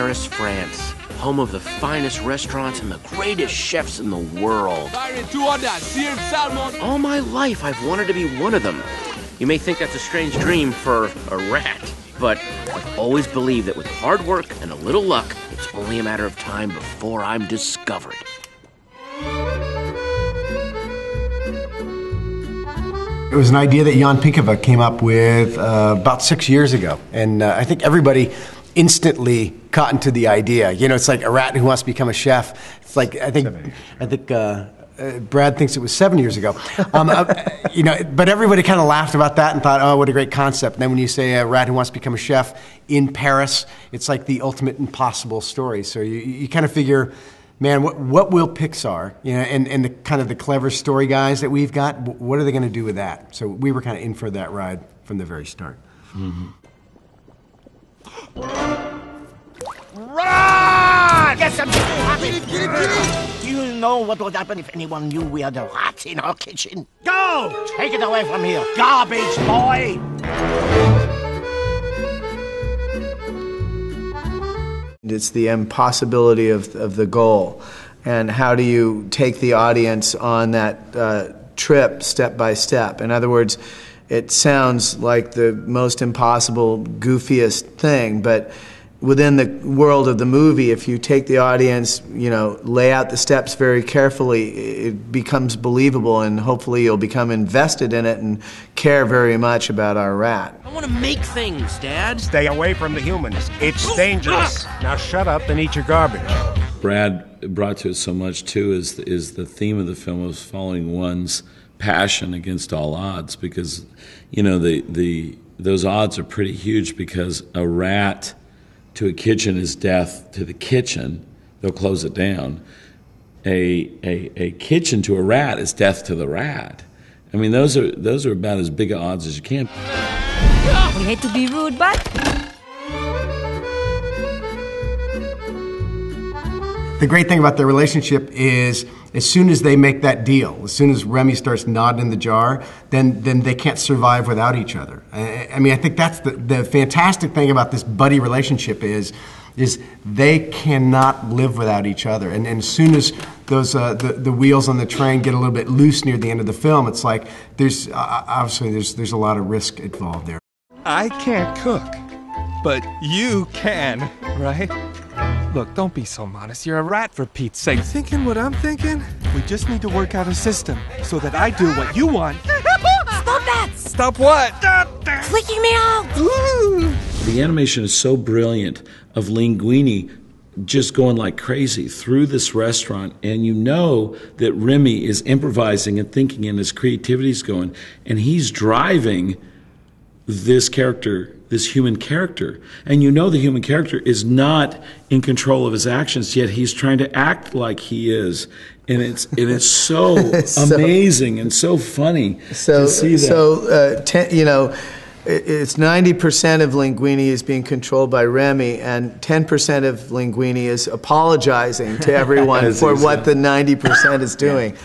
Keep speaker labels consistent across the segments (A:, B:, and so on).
A: Paris, France, home of the finest restaurants and the greatest chefs in the world. All my life, I've wanted to be one of them. You may think that's a strange dream for a rat, but I've always believed that with hard work and a little luck, it's only a matter of time before I'm discovered.
B: It was an idea that Jan Pinkava came up with about 6 years ago, and I think everybody instantly caught into the idea. You know, it's like a rat who wants to become a chef. It's like I think Brad thinks it was 7 years ago. You know, but everybody kind of laughed about that and thought, oh, what a great concept. And then when you say a rat who wants to become a chef in Paris, it's like the ultimate impossible story. So you kind of figure, man, what will Pixar, you know, and the kind of the clever story guys that we've got, what are they going to do with that? So we were kind of in for that ride from the very start.
C: Mm-hmm.
D: Run! Get some Do you know what would happen if anyone knew we had a rat in our kitchen? Go! Take it away from here, garbage boy!
E: It's the impossibility of the goal, and how do you take the audience on that trip step by step. In other words, it sounds like the most impossible, goofiest thing, but within the world of the movie, if you take the audience, you know, lay out the steps very carefully, it becomes believable, and hopefully you'll become invested in it and care very much about our rat.
A: I want to make things, Dad.
F: Stay away from the humans. It's dangerous. Now shut up and eat your garbage.
C: Brad brought to it so much, too, is the theme of the film of following one's passion against all odds, because, you know, those odds are pretty huge, because a rat to a kitchen is death to the kitchen. They'll close it down. A kitchen to a rat is death to the rat. I mean, those are about as big odds as you can.
G: We hate to be rude, but...
B: The great thing about their relationship is, as soon as they make that deal, as soon as Remy starts nodding in the jar, then they can't survive without each other. I mean, I think that's the fantastic thing about this buddy relationship is they cannot live without each other. And as soon as those the wheels on the train get a little bit loose near the end of the film, it's like there's obviously there's a lot of risk involved there.
H: I can't cook, but you can, right? Look, don't be so modest. You're a rat, for Pete's sake. Thinking what I'm thinking? We just need to work out a system so that I do what you want.
G: Stop that!
H: Stop what?
G: Freaking me out!
H: Ooh.
C: The animation is so brilliant of Linguini just going like crazy through this restaurant, and you know that Remy is improvising and thinking, and his creativity's going, and he's driving this character, this human character, and you know the human character is not in control of his actions, yet he's trying to act like he is, and it's so amazing and so funny to see that.
E: You know, it's 90% of Linguini is being controlled by Remy, and 10% of Linguini is apologizing to everyone for what the 90% is doing.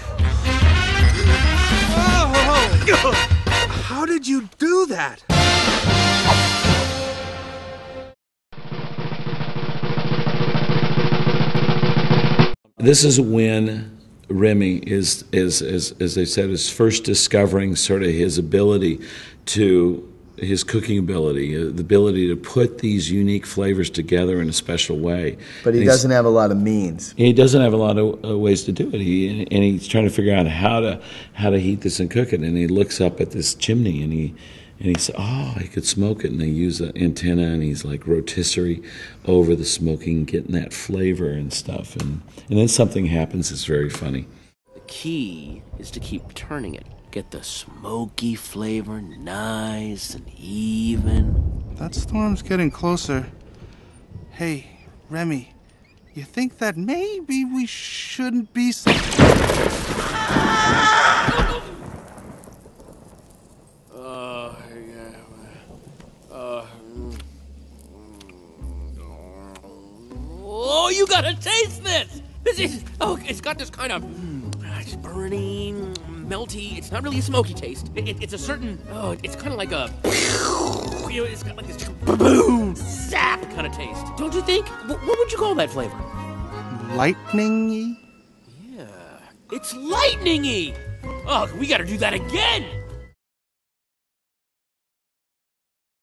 H: How did you do that?
C: This is when Remy is, as they said, is first discovering sort of his ability to, his cooking ability, the ability to put these unique flavors together in a special way.
E: But he doesn't have a lot of means.
C: He doesn't have a lot of ways to do it. He's trying to figure out how to heat this and cook it. And he looks up at this chimney, and he said, oh, he could smoke it. And they use an antenna, and he's like rotisserie over the smoking, getting that flavor and stuff. And then something happens that's very funny.
A: The key is to keep turning it. Get the smoky flavor nice and even.
H: That storm's getting closer. Hey, Remy, you think that maybe we shouldn't be so...
A: Oh, you gotta taste this! This is, it's got this kind of, it's burning, melty, it's not really a smoky taste. It's a certain, it's kind of like a, You know, it's got like this boom, zap kind of taste. Don't you think? What would you call that flavor?
H: Lightning-y?
A: Yeah, it's lightning-y. Oh, we gotta do that again.